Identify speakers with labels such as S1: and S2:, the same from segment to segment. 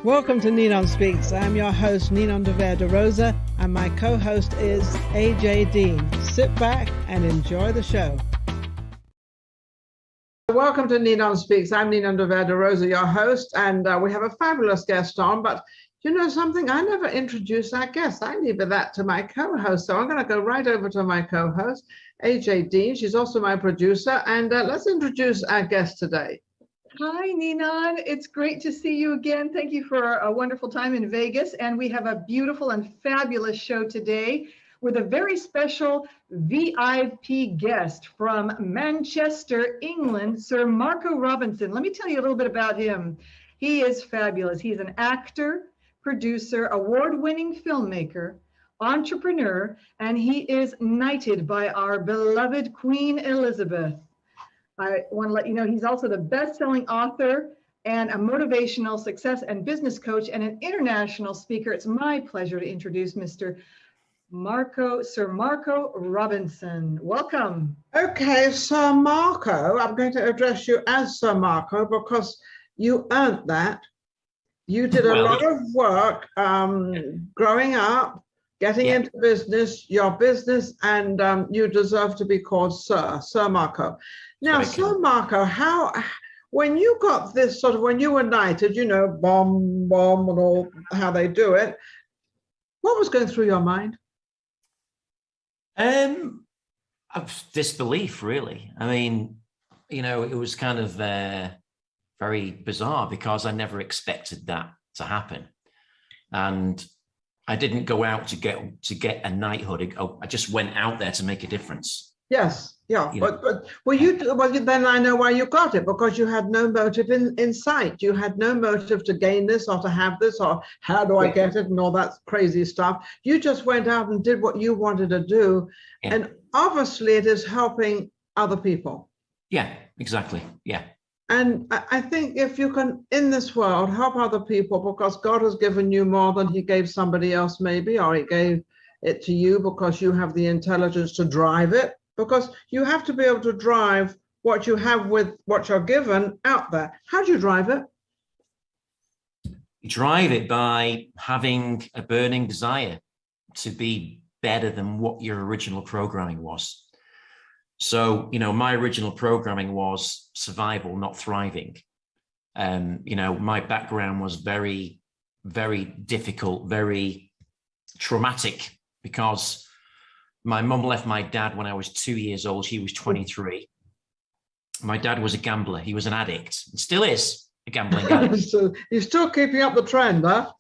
S1: Welcome to NinonSpeaks. I'm your host, Ninon de Rosa, and my co-host is AJ Dean. Sit back and enjoy the show. Welcome to NinonSpeaks. I'm Ninon de Rosa, your host, and we have a fabulous guest on, but you know something? I never introduced our guest. I leave that to my co-host, so I'm going to go right over to my co-host, AJ Dean. She's also my producer, and let's introduce our guest today.
S2: Hi, Ninon. It's great to see you again. Thank you for a wonderful time in Vegas. And we have a beautiful and fabulous show today with a very special VIP guest from Manchester, England, Sir Marco Robinson. Let me tell you a little bit about him. He is fabulous. He's an actor, producer, award-winning filmmaker, entrepreneur, and he is knighted by our beloved Queen Elizabeth. I want to let you know he's also the best-selling author and a motivational success and business coach and an international speaker. It's my pleasure to introduce Sir Marco Robinson. Welcome.
S1: Okay, Sir Marco, I'm going to address you as Sir Marco because you earned that. You did a lot of work growing up, getting into your business, and you deserve to be called Sir Marco. Now, Sir Marco, when you got this when you were knighted, you know, bomb, and all how they do it, what was going through your mind?
S3: Of disbelief, really. I mean, you know, it was kind of very bizarre because I never expected that to happen. And I didn't go out to get a knighthood. I just went out there to make a difference.
S1: Yes, yeah. But then I know why you got it, because you had no motive in sight. You had no motive to gain this or to have this or how do I get it and all that crazy stuff. You just went out and did what you wanted to do. Yeah. And obviously it is helping other people.
S3: Yeah, exactly. Yeah.
S1: And I think if you can, in this world, help other people, because God has given you more than he gave somebody else maybe, or he gave it to you because you have the intelligence to drive it, because you have to be able to drive what you have with what you're given out there. How do you drive it?
S3: You drive it by having a burning desire to be better than what your original programming was. So, you know, my original programming was survival, not thriving. You know, my background was very, very difficult, very traumatic, because my mum left my dad when I was 2 years old. She was 23. My dad was a gambler. He was an addict. And still is a gambling addict.
S1: So you're still keeping up the trend, huh?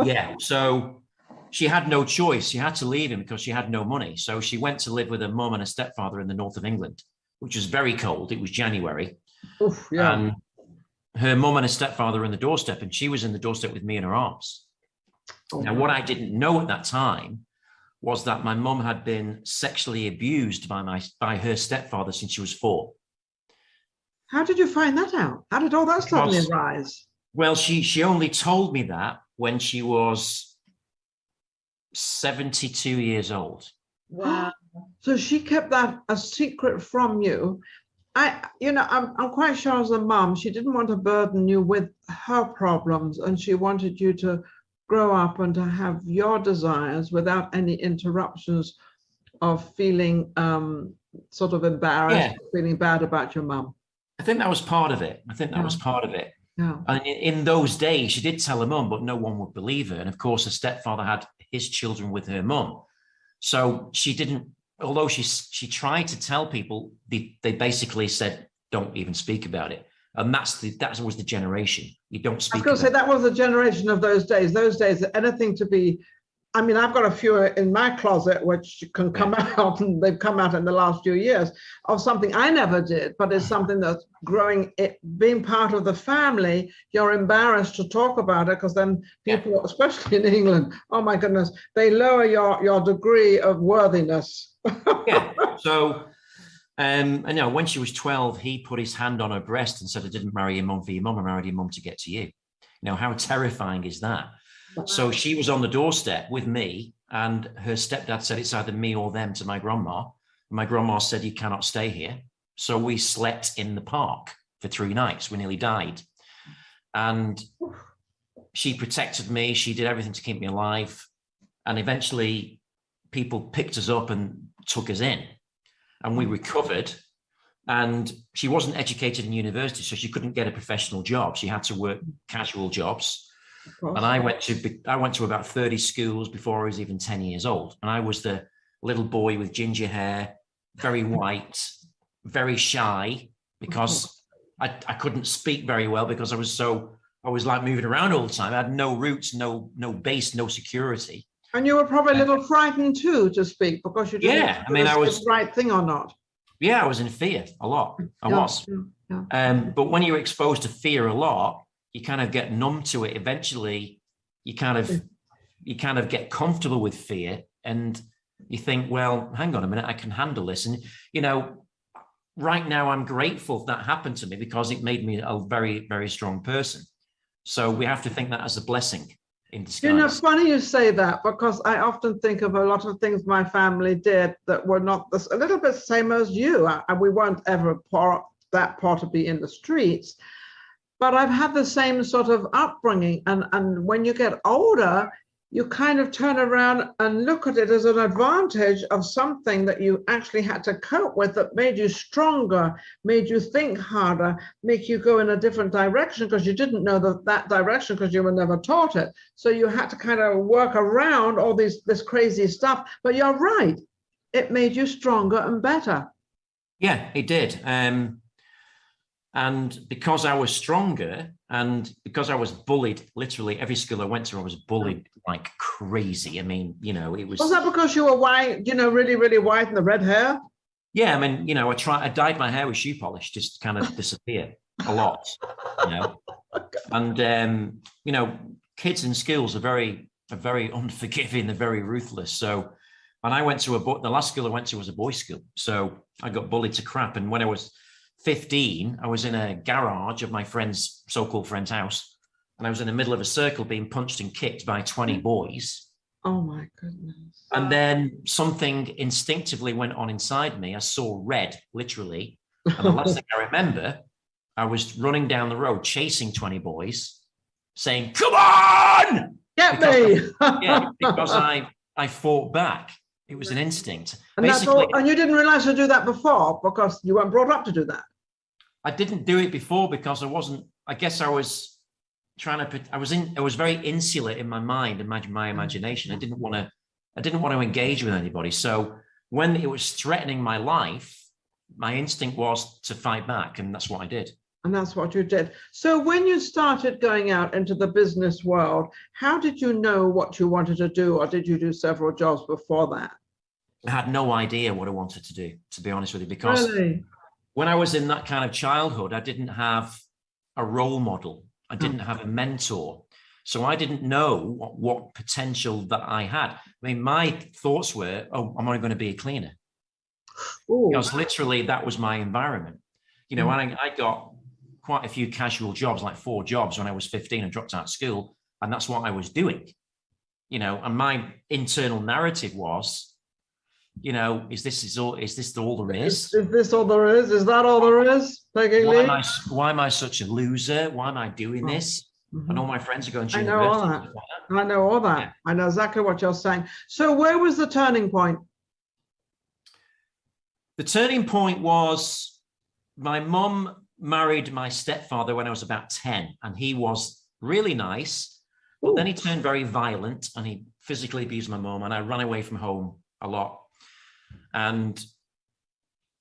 S3: Yeah. So she had no choice. She had to leave him because she had no money. So she went to live with her mum and her stepfather in the north of England, which was very cold. It was January.
S1: Oof, yeah.
S3: And her mum and her stepfather were in the doorstep, and she was in the doorstep with me in her arms. Oh, now, what I didn't know at that time was that my mum had been sexually abused by her stepfather since she was 4.
S1: How did you find that out? How did all that suddenly rise?
S3: Well, she only told me that when she was 72 years old.
S1: Wow. So she kept that a secret from you. I'm quite sure as a mum, she didn't want to burden you with her problems, and she wanted you to grow up and to have your desires without any interruptions of feeling sort of embarrassed, feeling bad about your mum.
S3: I think that was part of it. Yeah. And in those days, she did tell her mum, but no one would believe her. And of course, her stepfather had his children with her mum. So she didn't, although she tried to tell people, they basically said, don't even speak about it. And that was the generation. You don't speak about it. I was going to
S1: say, that was the generation of those days. Those days, anything to be, I mean, I've got a few in my closet which can come out, and they've come out in the last few years, of something I never did, but it's something that's growing, being part of the family. You're embarrassed to talk about it because then people, especially in England, oh my goodness, they lower your degree of worthiness.
S3: Yeah. So, and you know, when she was 12, he put his hand on her breast and said, I didn't marry your mum for your mum, I married your mum to get to you. You know, how terrifying is that? Wow. So she was on the doorstep with me, and her stepdad said it's either me or them to my grandma. My grandma said, you cannot stay here. So we slept in the park for 3 nights. We nearly died. And she protected me. She did everything to keep me alive. And eventually people picked us up and took us in, and we recovered. And she wasn't educated in university, so she couldn't get a professional job. She had to work casual jobs. And I went to about 30 schools before I was even 10 years old. And I was the little boy with ginger hair, very white, very shy, because I couldn't speak very well, because I was like moving around all the time. I had no roots, no base, no security.
S1: And you were probably a little frightened too to speak, because you didn't know if it was the right thing or not.
S3: Yeah, I was in fear a lot. I was. But when you're exposed to fear a lot, you kind of get numb to it. Eventually, you kind of get comfortable with fear, and you think, well, hang on a minute, I can handle this. And, you know, right now I'm grateful that happened to me, because it made me a very, very strong person. So we have to think that as a blessing in disguise.
S1: You know, funny you say that, because I often think of a lot of things my family did that were not a little bit the same as you. And we weren't ever that part to be in the streets. But I've had the same sort of upbringing. And when you get older, you kind of turn around and look at it as an advantage of something that you actually had to cope with, that made you stronger, made you think harder, make you go in a different direction, because you didn't know that direction, because you were never taught it. So you had to kind of work around all this crazy stuff. But you're right, it made you stronger and better.
S3: Yeah, it did. And because I was stronger, and because I was bullied, literally every school I went to, I was bullied like crazy. I mean, you know, it was.
S1: Was that because you were white, you know, really, really white, and the red hair?
S3: Yeah, I mean, you know, I dyed my hair with shoe polish, just to kind of disappear a lot, you know. And you know, kids in schools are very unforgiving. They're very ruthless. So, and I went to the last school I went to was a boys' school, so I got bullied to crap. And when I was 15, I was in a garage of my so-called friend's house, and I was in the middle of a circle being punched and kicked by 20 boys.
S1: Oh my goodness.
S3: And then something instinctively went on inside me. I saw red, literally. And the last thing I remember, I was running down the road chasing 20 boys, saying, "Come on!
S1: Get me!"
S3: Because I fought back. It was an instinct.
S1: And and you didn't realize to do that before, because you weren't brought up to do that.
S3: I didn't do it before because I guess I was I was very insular in my mind and my imagination. I didn't want to engage with anybody. So when it was threatening my life, my instinct was to fight back. And that's what I did.
S1: And that's what you did. So when you started going out into the business world, how did you know what you wanted to do? Or did you do several jobs before that?
S3: I had no idea what I wanted to do, to be honest with you, because when I was in that kind of childhood, I didn't have a role model. I didn't have a mentor. So I didn't know what potential that I had. I mean, my thoughts were, oh, I'm only going to be a cleaner.
S1: Ooh.
S3: Because literally that was my environment. You know, I got quite a few casual jobs, like 4 jobs when I was 15 and dropped out of school. And that's what I was doing. You know, and my internal narrative was, you know, is this all there is?
S1: Is this all there is? Is that all there is?
S3: Why am I such a loser? Why am I doing this? And all my friends are going to university.
S1: I know all that. Yeah. I know exactly what you're saying. So where was the turning point?
S3: The turning point was my mum married my stepfather when I was about 10, and he was really nice, but then he turned very violent and he physically abused my mum, and I ran away from home a lot. And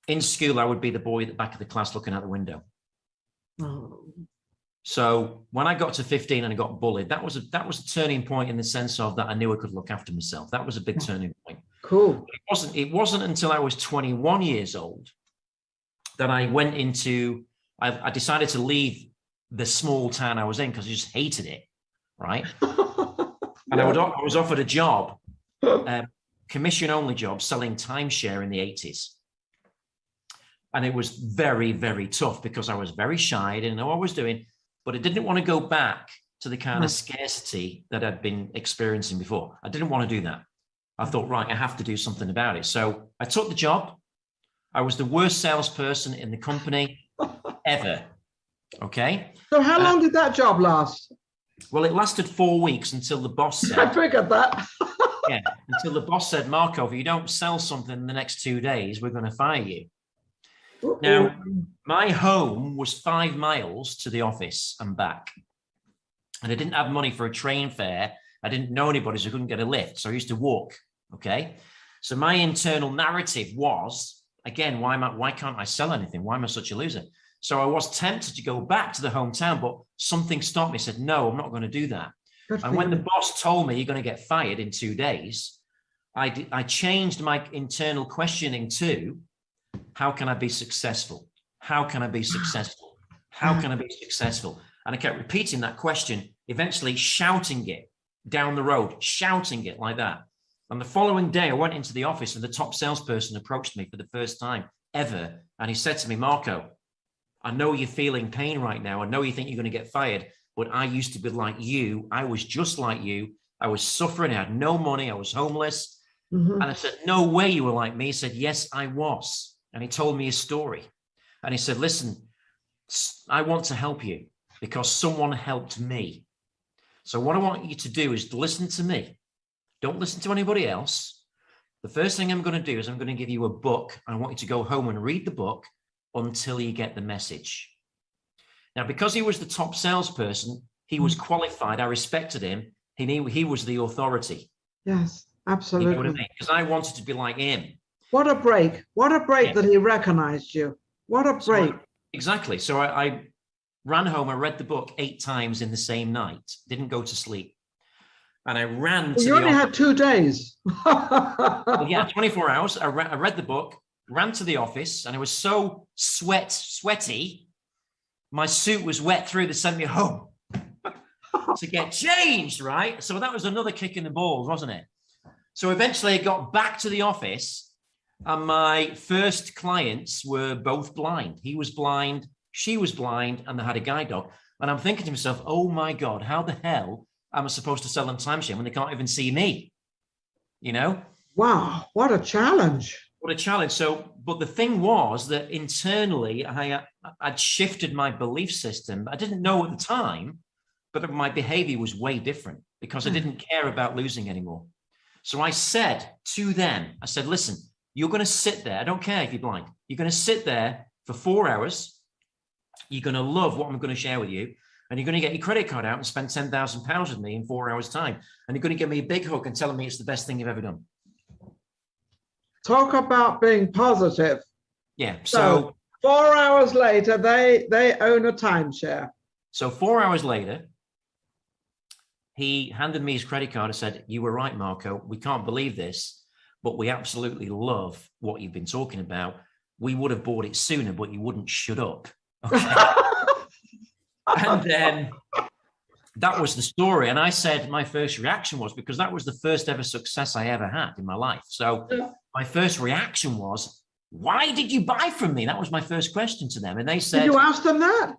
S3: in school, I would be the boy at the back of the class looking out the window.
S1: Oh.
S3: So when I got to 15 and I got bullied, that was a turning point in the sense of that I knew I could look after myself. That was a big turning point.
S1: Cool.
S3: It wasn't until I was 21 years old that I went into, I decided to leave the small town I was in because I just hated it, right? And I was offered a job, commission-only job, selling timeshare in the 80s. And it was very, very tough because I was very shy. I didn't know what I was doing, but I didn't want to go back to the kind of scarcity that I'd been experiencing before. I didn't want to do that. I thought, right, I have to do something about it. So I took the job. I was the worst salesperson in the company ever. Okay.
S1: So how long did that job last?
S3: Well, it lasted 4 weeks until the boss said,
S1: I figured that.
S3: yeah, until the boss said, Marco, if you don't sell something in the next 2 days, we're going to fire you. Now, my home was 5 miles to the office and back. And I didn't have money for a train fare. I didn't know anybody, so I couldn't get a lift. So I used to walk. Okay. So my internal narrative was, again, why can't I sell anything? Why am I such a loser? So I was tempted to go back to the hometown, but something stopped me, said, no, I'm not going to do that. And when the boss told me you're going to get fired in 2 days, I changed my internal questioning to, how can I be successful? How can I be successful? How can I be successful? And I kept repeating that question, eventually shouting it down the road, shouting it like that. And the following day, I went into the office and the top salesperson approached me for the first time ever. And he said to me, Marco, I know you're feeling pain right now. I know you think you're going to get fired, but I used to be like you. I was just like you. I was suffering. I had no money. I was homeless. And I said, no way you were like me. He said, yes, I was. And he told me his story. And he said, listen, I want to help you because someone helped me. So what I want you to do is to listen to me. Don't listen to anybody else. The first thing I'm going to do is I'm going to give you a book. I want you to go home and read the book until you get the message. Now, because he was the top salesperson, he was qualified. I respected him. He knew he was the authority.
S1: Yes, absolutely.
S3: You know what I mean? Because I wanted to be like him.
S1: What a break. What a break that he recognized you. What a break.
S3: Exactly. So I ran home. I read the book 8 times in the same night. Didn't go to sleep. And I ran to
S1: you only had 2 days.
S3: Well, yeah, 24 hours. I read the book, ran to the office, and I was so sweaty. My suit was wet through. They sent me home to get changed, right? So that was another kick in the balls, wasn't it? So eventually I got back to the office, and my first clients were both blind. He was blind, she was blind, and they had a guide dog. And I'm thinking to myself, oh my God, how the hell am I supposed to sell them timeshare when they can't even see me? You know?
S1: Wow, what a challenge.
S3: What a challenge. So, but the thing was that internally, I'd shifted my belief system. I didn't know at the time, but my behavior was way different because I didn't care about losing anymore. So I said to them, I said, listen, you're going to sit there. I don't care if you're blind. You're going to sit there for 4 hours. You're going to love what I'm going to share with you. And you're going to get your credit card out and spend £10,000 with me in 4 hours' time. And you're going to give me a big hug and telling me it's the best thing you've ever done.
S1: Talk about being positive.
S3: Yeah. So
S1: 4 hours later, they own a timeshare.
S3: So 4 hours later, he handed me his credit card and said, you were right, Marco. We can't believe this, but we absolutely love what you've been talking about. We would have bought it sooner, but you wouldn't shut up. Okay. And then that was the story. And I said, my first reaction was, because that was the first ever success I ever had in my life. So my first reaction was, why did you buy from me? That was my first question to them. And they said,
S1: did you ask them that?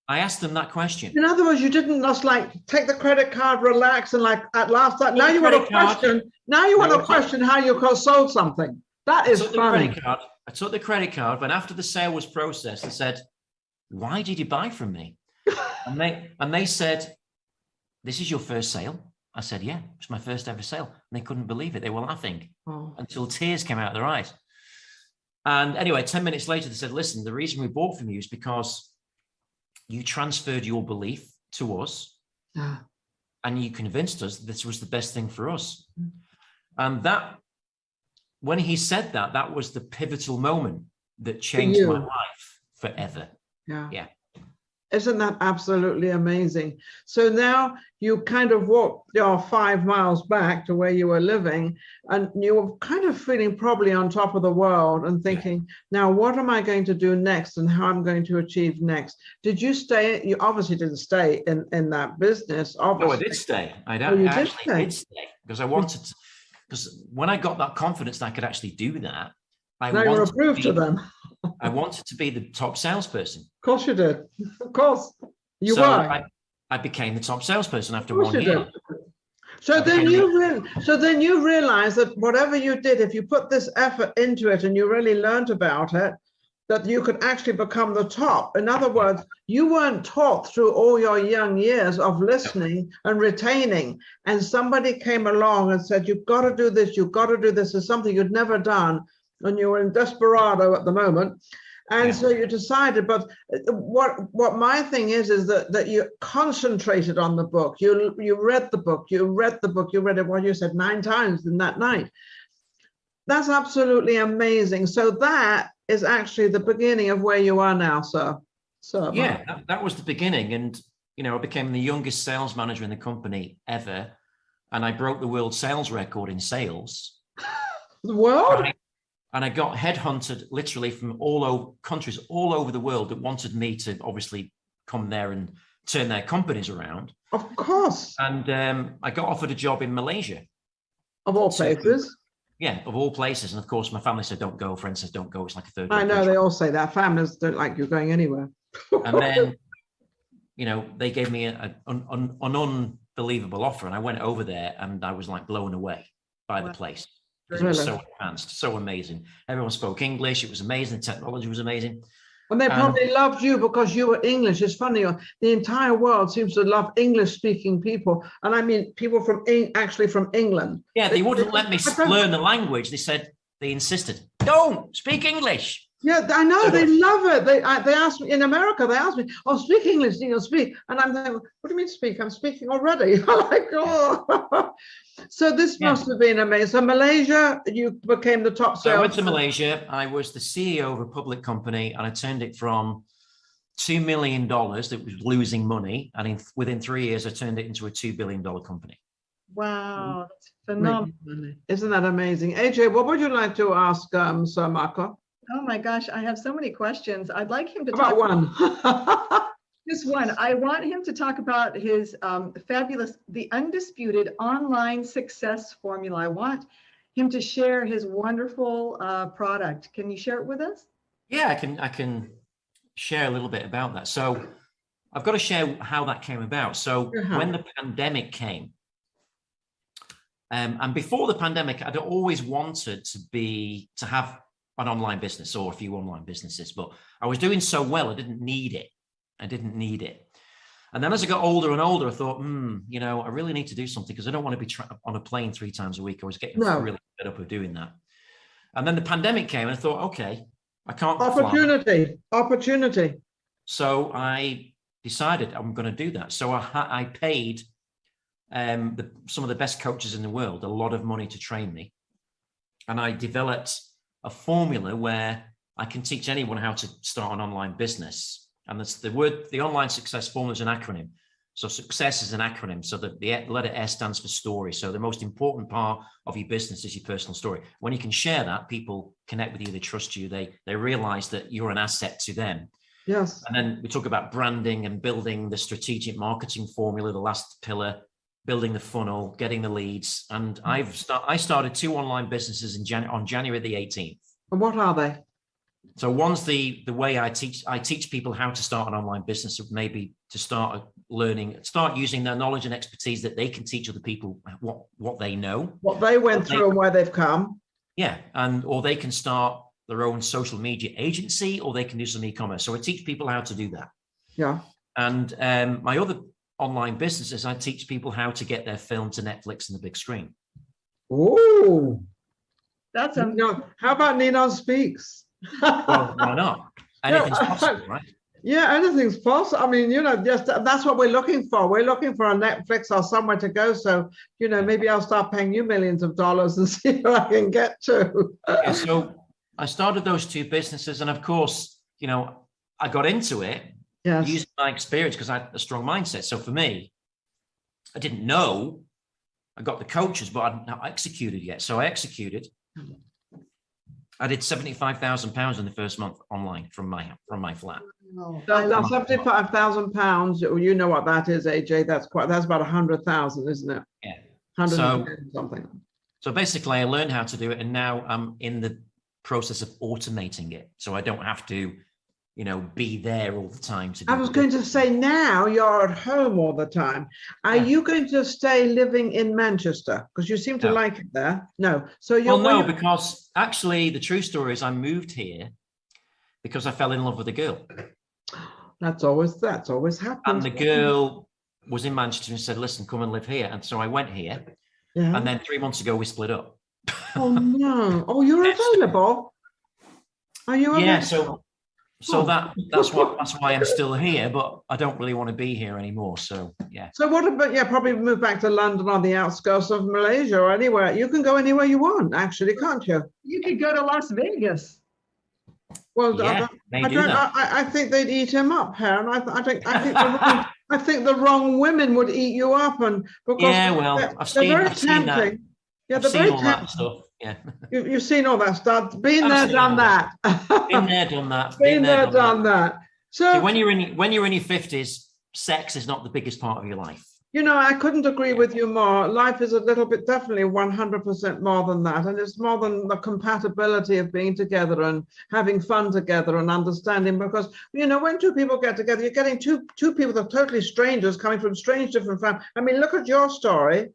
S3: I asked them that question.
S1: In other words, you didn't just like take the credit card, relax, and like at last that now you want to question. Now you want to question how you could sold something. That is funny.
S3: I took the credit card, but after the sale was processed, I said, why did you buy from me? And they said, this is your first sale? I said, yeah, it's my first ever sale. And they couldn't believe it. They were laughing until tears came out of their eyes. And anyway, 10 minutes later, they said, listen, the reason we bought from you is because you transferred your belief to us and you convinced us this was the best thing for us. And that, when he said that, that was the pivotal moment that changed my life forever. Yeah.
S1: Isn't that absolutely amazing? So now you kind of walked your 5 miles back to where you were living, and you were kind of feeling probably on top of the world and thinking, now what am I going to do next and how I'm going to achieve next? Did you stay? You obviously didn't stay in that business. Obviously.
S3: Oh, I did stay. I actually did stay because I wanted to, because when I got that confidence that I could actually do that, I wanted to be the top salesperson.
S1: Of course you did. Of course. You were.
S3: I became the top salesperson after 1 year.
S1: So then you realized that whatever you did, if you put this effort into it and you really learned about it, that you could actually become the top. In other words, you weren't taught through all your young years of listening and retaining, and somebody came along and said, you've got to do this, you've got to do this. It's something you'd never done, and you were in desperado at the moment. And so you decided, but what my thing is that you concentrated on the book. You read the book, you read it, what you said, 9 times in that night. That's absolutely amazing. So that is actually the beginning of where you are now, sir. So
S3: yeah, that was the beginning. And, you know, I became the youngest sales manager in the company ever. And I broke the world sales record in sales.
S1: The world?
S3: And I got headhunted literally from all over countries all over the world that wanted me to obviously come there and turn their companies around.
S1: Of course.
S3: And I got offered a job in Malaysia.
S1: Of all places.
S3: Yeah, of all places. And of course, my family said, don't go. Friends said, don't go. It's like a third.
S1: I know, they all say that. Families don't like you going anywhere.
S3: And then, you know, they gave me an unbelievable offer. And I went over there and I was like blown away by the place. Because it was so advanced, so amazing. Everyone spoke English. It was amazing. The technology was amazing.
S1: And they probably loved you because you were English. It's funny, the entire world seems to love English-speaking people. And I mean, people from actually from England.
S3: Yeah, they wouldn't let me learn the language. They insisted, don't speak English.
S1: Yeah, I know, they love it. They asked me, in America, they asked me, oh, speak English, speak. And I'm like, what do you mean speak? I'm speaking already. I'm like, oh. So this must have been amazing. So Malaysia, you became the top sales.
S3: So I went to Malaysia. I was the CEO of a public company, and I turned it from $2 million that was losing money. And within 3 years, I turned it into a $2 billion company.
S2: Wow, that's phenomenal.
S1: Isn't that amazing? AJ, what would you like to ask Sir Marco?
S2: Oh my gosh, I have so many questions. I'd like him to
S1: talk about one.
S2: Just one. I want him to talk about his fabulous, the undisputed online success formula. I want him to share his wonderful product. Can you share it with us?
S3: Yeah, I can share a little bit about that. So I've got to share how that came about. So when the pandemic came, and before the pandemic, I'd always wanted to have an online business or a few online businesses, but I was doing so well, I didn't need it. And then as I got older and older, I thought, you know, I really need to do something because I don't want to be on a plane 3 times a week. I was getting really fed up of doing that. And then the pandemic came and I thought, okay, I can't opportunity. So I decided I'm going to do that. So I paid some of the best coaches in the world a lot of money to train me. And I developed a formula where I can teach anyone how to start an online business. And that's the online success formula is an acronym. So success is an acronym. So the letter S stands for story. So the most important part of your business is your personal story. When you can share that, people connect with you, they trust you, they realize that you're an asset to them.
S1: Yes.
S3: And then we talk about branding and building the strategic marketing formula, the last pillar, building the funnel, getting the leads. And I started 2 online businesses on January the 18th.
S1: And what are they?
S3: So one's the way I teach people how to start an online business, maybe to start using their knowledge and expertise that they can teach other people what they know.
S1: What they went through and where they've come.
S3: Yeah. Or they can start their own social media agency, or they can do some e-commerce. So I teach people how to do that.
S1: Yeah.
S3: And my other online businesses, I teach people how to get their film to Netflix and the big screen.
S1: Oh,
S2: that's
S1: how about NinonSpeaks?
S3: Well, why not? Anything's possible, right?
S1: Yeah, anything's possible. I mean, just that's what we're looking for. We're looking for a Netflix or somewhere to go. So, maybe I'll start paying you millions of dollars and see who I can get to.
S3: Yeah, so I started those 2 businesses, and of course, I got into it.
S1: Yes.
S3: Using my experience because I had a strong mindset. So for me, I didn't know. I got the coaches, but I hadn't executed yet. So I executed. I did £75,000 in the first month online from my flat.
S1: That's £75,000. You know what that is, AJ? That's about 100,000, isn't it?
S3: Yeah.
S1: 100 something.
S3: So basically, I learned how to do it, and now I'm in the process of automating it, so I don't have to be there all the time to do.
S1: I was going to say, now you're at home all the time. Are you going to stay living in Manchester? Because you seem to like it there. No. So
S3: you're because actually the true story is I moved here because I fell in love with a girl.
S1: That's always happened.
S3: And the girl was in Manchester and said, listen, come and live here. And so I went here.
S1: Yeah.
S3: And then 3 months ago, we split up.
S1: Oh, no. Oh, you're available? Are you available?
S3: Yeah, so that's why I'm still here, but I don't really want to be here anymore. So, yeah.
S1: So what about, probably move back to London on the outskirts of Malaysia or anywhere. You can go anywhere you want, actually, can't you?
S2: You could go to Las Vegas.
S1: Well,
S3: Yeah,
S1: I think they'd eat him up, Helen. I think the wrong women would eat you up, and because
S3: I've seen that.
S1: Yeah,
S3: I've seen all that stuff. Yeah,
S1: you've seen all that stuff. Been there, done that.
S3: Been there, done that.
S1: Been there, done that. So
S3: when you're in your 50s, sex is not the biggest part of your life.
S1: I couldn't agree with you more. Life is a little bit, definitely 100% more than that. And it's more than the compatibility of being together and having fun together and understanding, because, when two people get together, you're getting two people that are totally strangers coming from strange different families. I mean, look at your story.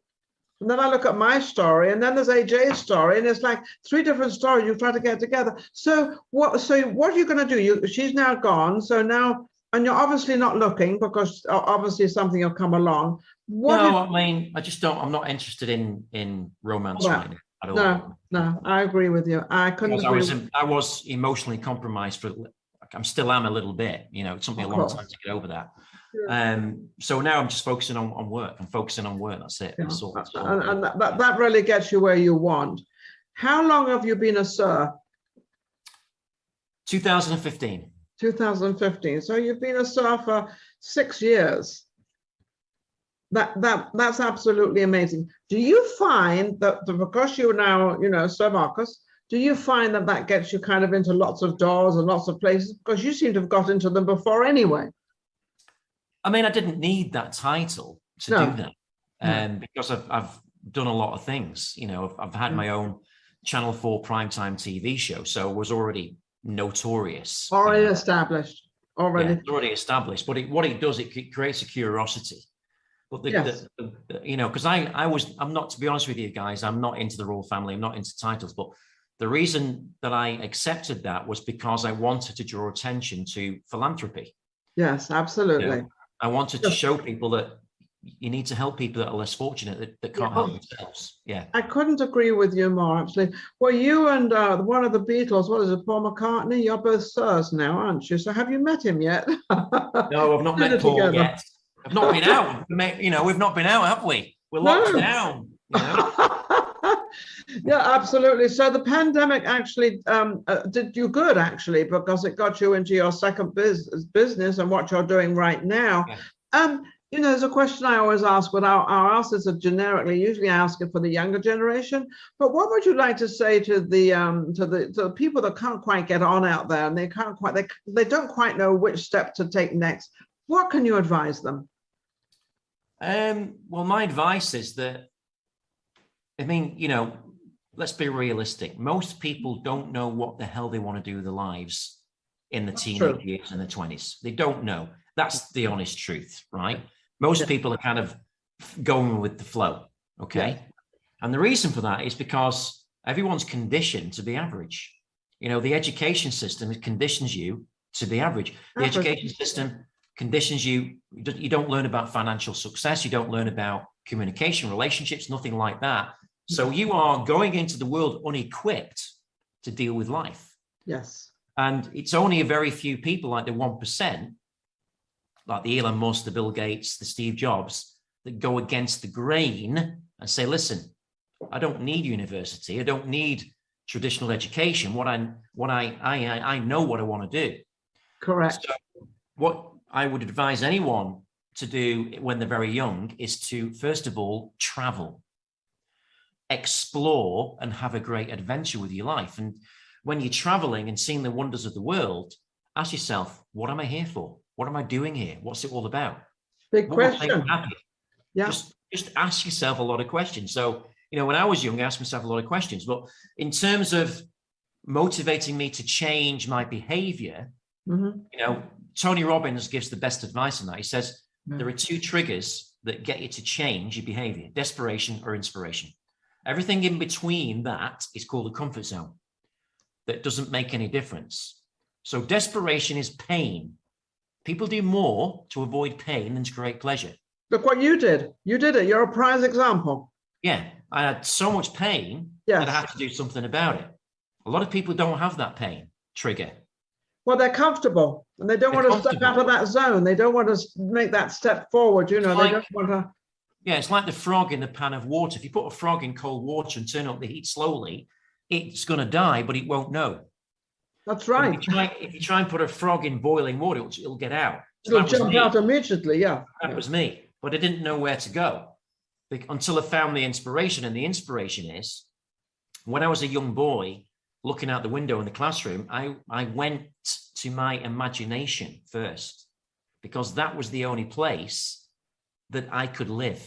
S1: And then I look at my story, and then there's AJ's story, and it's like 3 different stories you try to get together. So what are you going to do? She's now gone. So now, and you're obviously not looking, because obviously something will come along.
S3: I just don't. I'm not interested in romance right now at all.
S1: No, I agree with you. I couldn't agree.
S3: I was emotionally compromised I'm still am a little bit. It took me a long time to get over that. Yeah. So now I'm just focusing on work. I'm focusing on work. That's it. Yeah. That's all.
S1: And that really gets you where you want. How long have you been a Sir?
S3: 2015.
S1: 2015. So you've been a Sir for 6 years. That's absolutely amazing. Do you find that because you're now, Sir Marcus, do you find that gets you kind of into lots of doors and lots of places? Because you seem to have got into them before anyway.
S3: I mean, I didn't need that title to do that, because I've done a lot of things. I've had my own Channel 4 primetime TV show, so I was already notorious.
S1: Already established.
S3: Already established. But what it does, it creates a curiosity. But because I'm not, to be honest with you guys, I'm not into the royal family. I'm not into titles. But the reason that I accepted that was because I wanted to draw attention to philanthropy.
S1: Yes, absolutely.
S3: I wanted to show people that you need to help people that are less fortunate, that can't help themselves. Yeah. I couldn't agree with you more, actually. Well, you and one of the Beatles, what is it, Paul McCartney? You're both Sirs now, aren't you? So have you met him yet? No, I've not met Paul yet. I've not been out. We've not been out, have we? We're locked down. Yeah, absolutely. So the pandemic actually did you good, actually, because it got you into your second business and what you're doing right now. Yeah. There's a question I always ask, but our answers are generically, usually asking for the younger generation. But what would you like to say to the people that can't quite get on out there, and they don't quite know which step to take next? What can you advise them? Well, my advice is that, let's be realistic. Most people don't know what the hell they want to do with their lives in the teenage years and the 20s. They don't know. That's the honest truth, right? Most people are kind of going with the flow, okay? Yeah. And the reason for that is because everyone's conditioned to be average. The education system conditions you to be average. The education system conditions you don't learn about financial success. You don't learn about communication, relationships, nothing like that. So you are going into the world unequipped to deal with life. Yes. And it's only a very few people, like the 1%, like the Elon Musk, the Bill Gates, the Steve Jobs, that go against the grain and say, listen, I don't need university. I don't need traditional education. I know what I want to do. Correct. So what I would advise anyone to do when they're very young is to, first of all, travel, explore, and have a great adventure with your life. And when you're traveling and seeing the wonders of the world, ask yourself, what am I here for? What am I doing here? What's it all about? Big question. Yeah. Just ask yourself a lot of questions. So, when I was young, I asked myself a lot of questions. But in terms of motivating me to change my behavior, Tony Robbins gives the best advice on that. He says, there are 2 triggers that get you to change your behavior: desperation or inspiration. Everything in between that is called a comfort zone that doesn't make any difference. So desperation is pain. People do more to avoid pain than to create pleasure.
S1: Look what you did. You did it. You're a prize example.
S3: Yeah, I had so much pain that I had to do something about it. A lot of people don't have that pain trigger.
S1: Well, they're comfortable and they don't want to step out of that zone. They don't want to make that step forward. You know, they don't want to.
S3: Yeah, it's like the frog in the pan of water. If you put a frog in cold water and turn up the heat slowly, it's going to die, but it won't know.
S1: That's right.
S3: If you try and put a frog in boiling water, it'll get out.
S1: So it'll jump out immediately, yeah.
S3: That was me, but I didn't know where to go until I found the inspiration. And the inspiration is, when I was a young boy, looking out the window in the classroom, I went to my imagination first, because that was the only place that I could live.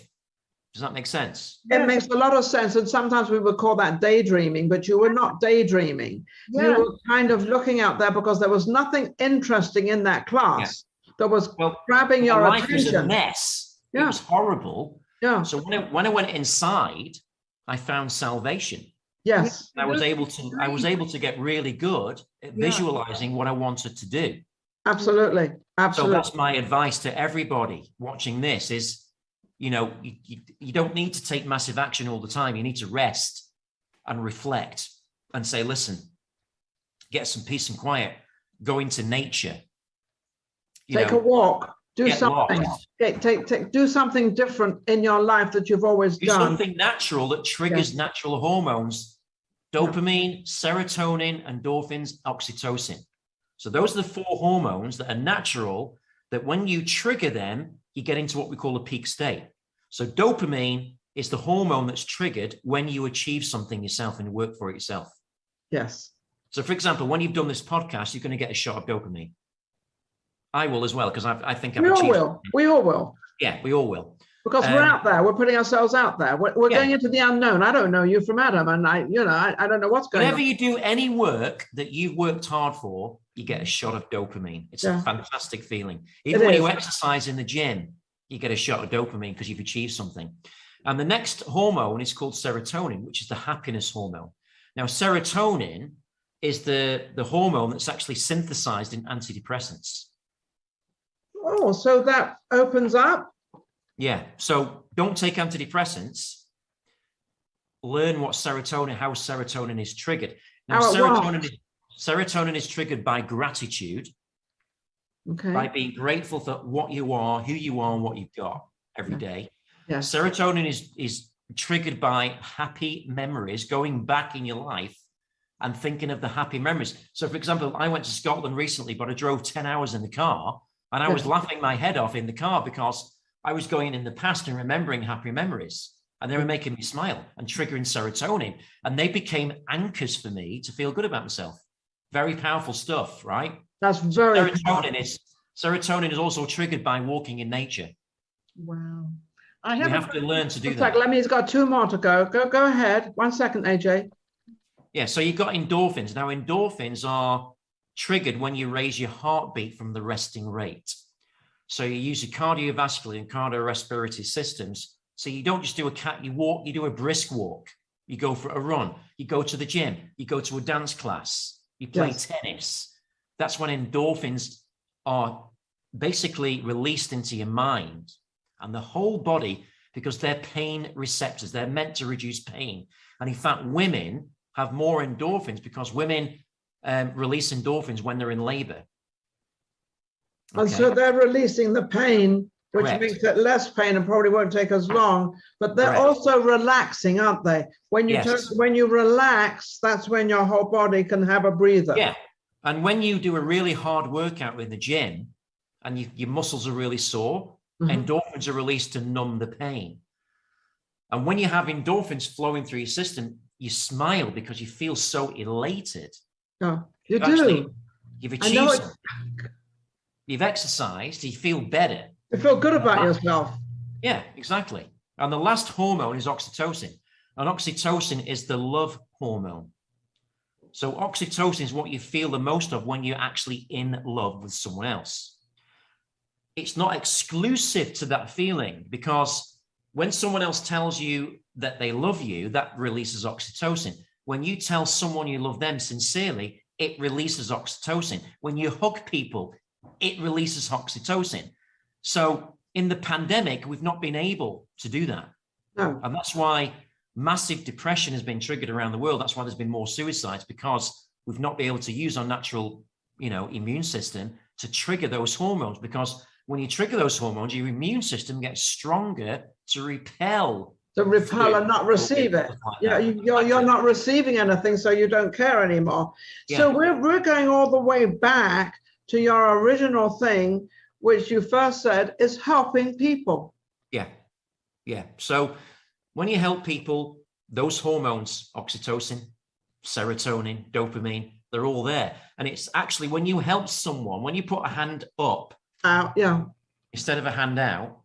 S3: Does that make sense?
S1: It makes a lot of sense. And sometimes we would call that daydreaming, but you were not daydreaming. Yeah. You were kind of looking out there because there was nothing interesting in that class that was grabbing your
S3: life
S1: attention.
S3: Was a mess. Yeah. It was horrible. Yeah. So when I went inside, I found salvation.
S1: Yes.
S3: I was able to get really good at visualizing what I wanted to do.
S1: Absolutely. Absolutely.
S3: So that's my advice to everybody watching this is, you know, you don't need to take massive action all the time. You need to rest and reflect and say, listen, get some peace and quiet, go into nature.
S1: Take a walk, do something. Do something different in your life that you've always done.
S3: Something natural that triggers natural hormones, dopamine, serotonin, endorphins, oxytocin. So those are the 4 hormones that are natural, that when you trigger them, you get into what we call a peak state. So dopamine is the hormone that's triggered when you achieve something yourself and work for it yourself.
S1: Yes.
S3: So for example, when you've done this podcast, you're going to get a shot of dopamine. I will as well, because I think
S1: we all will. We all will.
S3: Yeah, we all will.
S1: Because we're out there. We're putting ourselves out there. We're going into the unknown. I don't know you from Adam, and I don't know what's going on.
S3: Whenever you do any work that you've worked hard for, you get a shot of dopamine. It's a fantastic feeling. Even when you exercise in the gym, you get a shot of dopamine because you've achieved something. And the next hormone is called serotonin, which is the happiness hormone. Now, serotonin is the hormone that's actually synthesized in antidepressants.
S1: Oh, so that opens up?
S3: Yeah. So don't take antidepressants. Learn what how serotonin is triggered. Now, serotonin is triggered by gratitude. Okay. By being grateful for what you are, who you are, and what you've got every day. Yeah. Serotonin is triggered by happy memories, going back in your life and thinking of the happy memories. So, for example, I went to Scotland recently, but I drove 10 hours in the car, and I was laughing my head off in the car because I was going in the past and remembering happy memories, and they were making me smile and triggering serotonin, and they became anchors for me to feel good about myself. Very powerful stuff, right?
S1: That's very
S3: serotonin is also triggered by walking in nature.
S2: Wow.
S3: You have to learn to do that.
S1: Let me, it's got 2 more to go. Go ahead. 1 second, AJ.
S3: Yeah, so you've got endorphins. Now, endorphins are triggered when you raise your heartbeat from the resting rate. So you use your cardiovascular and cardiorespiratory systems. So you don't just do you do a brisk walk. You go for a run. You go to the gym. You go to a dance class. You play tennis. That's when endorphins are basically released into your mind and the whole body, because they're pain receptors. They're meant to reduce pain. And in fact, women have more endorphins because women release endorphins when they're in labor.
S1: Okay. And so they're releasing the pain, which makes it less pain and probably won't take as long, but they're also relaxing, aren't they? When you relax, that's when your whole body can have a breather.
S3: Yeah. And when you do a really hard workout in the gym and your muscles are really sore, endorphins are released to numb the pain. And when you have endorphins flowing through your system, you smile because you feel so elated.
S1: Oh, you do.
S3: You've achieved something. You've exercised, you feel better.
S1: You feel good about yourself.
S3: Yeah, exactly. And the last hormone is oxytocin. And oxytocin is the love hormone. So oxytocin is what you feel the most of when you're actually in love with someone else. It's not exclusive to that feeling, because when someone else tells you that they love you, that releases oxytocin. When you tell someone you love them sincerely, it releases oxytocin. When you hug people, it releases oxytocin. So in the pandemic, we've not been able to do that.
S1: No.
S3: And that's why massive depression has been triggered around the world. That's why there's been more suicides, because we've not been able to use our natural, immune system to trigger those hormones. Because when you trigger those hormones, your immune system gets stronger to repel.
S1: To repel and not receive it. Yeah, you're not receiving anything, so you don't care anymore.
S3: Yeah.
S1: So we're going all the way back to your original thing, which you first said is helping people.
S3: Yeah. Yeah. So when you help people, those hormones, oxytocin, serotonin, dopamine, they're all there. And it's actually when you help someone, when you put a hand up,
S1: Yeah.
S3: instead of a hand out,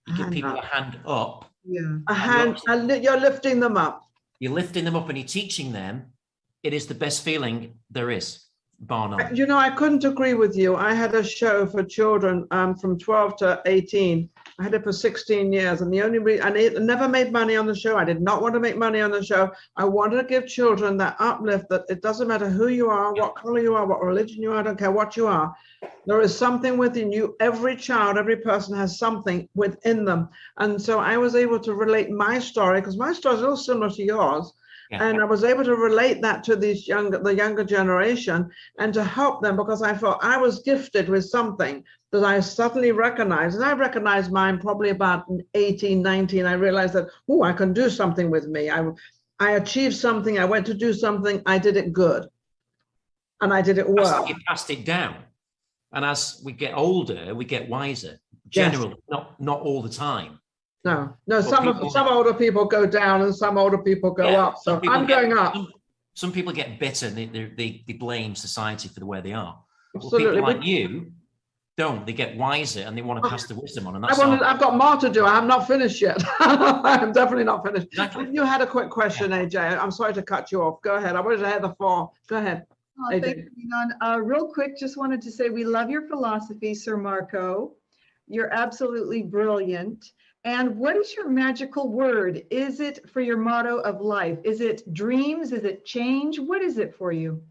S3: you give people a hand up.
S2: Yeah.
S1: A hand, and you're lifting them up.
S3: You're lifting them up and you're teaching them. It is the best feeling there is, bar none.
S1: I couldn't agree with you. I had a show for children from 12 to 18. I had it for 16 years, and the only reason I never made money on the show. I did not want to make money on the show. I wanted to give children that uplift, that it doesn't matter who you are, what color you are, what religion you are, I don't care what you are. There is something within you. Every child, every person has something within them. And so I was able to relate my story, because my story is a little similar to yours. Yeah. And I was able to relate that to the younger generation, and to help them, because I felt I was gifted with something that I suddenly recognized. And I recognized mine probably about 18, 19. I realized that, I can do something with me. I achieved something. I went to do something. I did it good. And I did it well.
S3: You passed it down. And as we get older, we get wiser. Generally, yes. Not all the time.
S1: No. Some older people go down and some older people go up. So I'm going up.
S3: Some people get bitter. They blame society for the way they are.
S1: Absolutely.
S3: Well, people like you don't. They get wiser and they want to pass the wisdom on. And that's
S1: I've got more to do. I have not finished yet. I'm definitely not finished.
S3: Exactly.
S1: You had a quick question, AJ. I'm sorry to cut you off. Go ahead. I wanted to hear the four. Go ahead.
S2: Oh, thank you, Ninon. Real quick, just wanted to say we love your philosophy, Sir Marco. You're absolutely brilliant. And what is your magical word? Is it for your motto of life? Is it dreams? Is it change? What is it for you?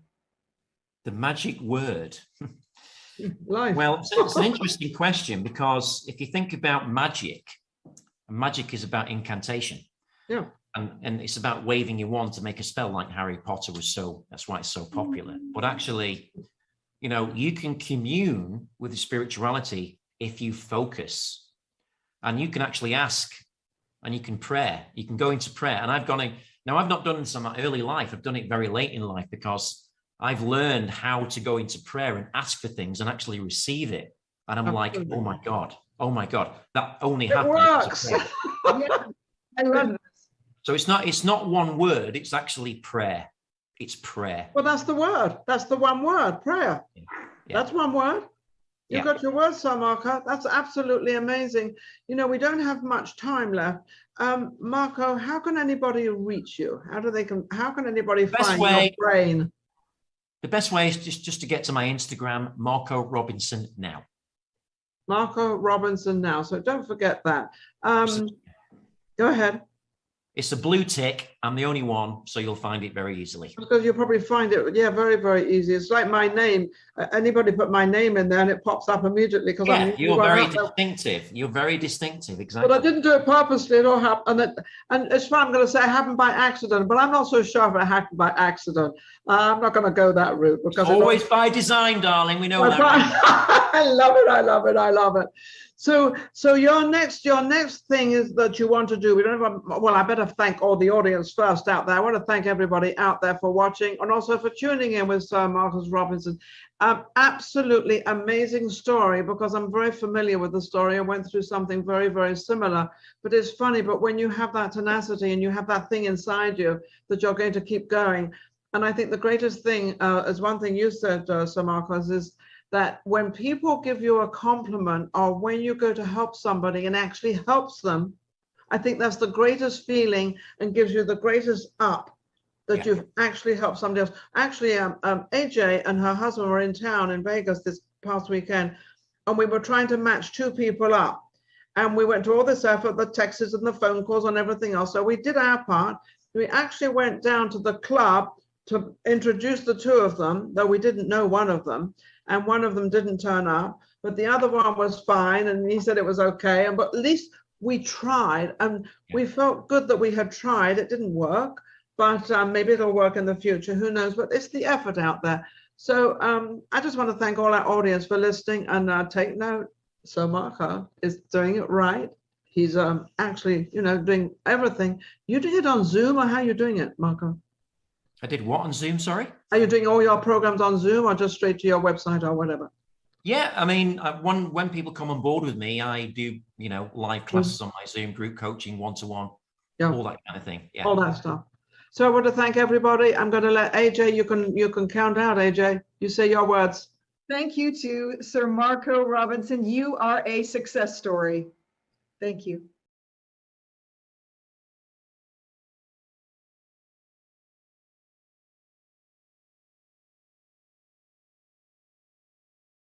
S3: The magic word.
S1: Life.
S3: Well, it's an interesting question, because if you think about magic is about incantation.
S1: Yeah.
S3: And it's about waving your wand to make a spell, like Harry Potter that's why it's so popular. But actually, you can commune with the spirituality if you focus. And you can actually ask, and you can pray. You can go into prayer. And I've not done this in my early life. I've done it very late in life, because I've learned how to go into prayer and ask for things and actually receive it. And I'm like, oh my God, that only happened.
S1: It works.
S2: I love this.
S3: So it's not one word. It's actually prayer. It's prayer.
S1: Well, that's the word. That's the one word, prayer.
S3: Yeah.
S1: That's one word. You've got your words, Sir Marco. That's absolutely amazing. We don't have much time left. Marco, how can anybody reach you? How can anybody find your brain?
S3: The best way is just to get to my Instagram, Marco Robinson Now.
S1: Marco Robinson Now. So don't forget that. Go ahead.
S3: It's a blue tick. I'm the only one, so you'll find it very easily.
S1: Because you'll probably find it, very, very easy. It's like my name. Anybody put my name in there and it pops up immediately. Because
S3: you're very distinctive. You're very distinctive, exactly.
S1: But I didn't do it purposely. It all happened. And it's fun. I'm going to say it happened by accident, but I'm not so sure if it happened by accident. I'm not going to go that route. Because
S3: it's always by design, darling. We know that.
S1: I love it. I love it. I love it. So your next thing is that you want to do. I better thank all the audience first out there. I want to thank everybody out there for watching, and also for tuning in with Sir Marcus Robinson. Absolutely amazing story, because I'm very familiar with the story. I went through something very, very similar. But it's funny, but when you have that tenacity and you have that thing inside you that you're going to keep going. And I think the greatest thing, as one thing you said, Sir Marcus, is that when people give you a compliment, or when you go to help somebody and actually helps them, I think that's the greatest feeling and gives you the greatest up, that you've actually helped somebody else. Actually, AJ and her husband were in town in Vegas this past weekend, and we were trying to match two people up. And we went to all this effort, the texts and the phone calls and everything else. So we did our part. We actually went down to the club to introduce the two of them, though we didn't know one of them, and one of them didn't turn up, but the other one was fine, and he said it was okay. But at least we tried, and we felt good that we had tried. It didn't work, but maybe it'll work in the future. Who knows? But it's the effort out there. So I just want to thank all our audience for listening, and take note. So Marco is doing it right. He's actually, doing everything. You doing it on Zoom, or how are you doing it, Marco?
S3: I did what on Zoom, sorry?
S1: Are you doing all your programs on Zoom, or just straight to your website or whatever?
S3: Yeah, I mean, when people come on board with me, I do, live classes on my Zoom group, coaching, one-to-one, all that kind of thing. Yeah.
S1: All that stuff. So I want to thank everybody. I'm going to let AJ, you can count out, AJ. You say your words.
S2: Thank you to Sir Marco Robinson. You are a success story. Thank you.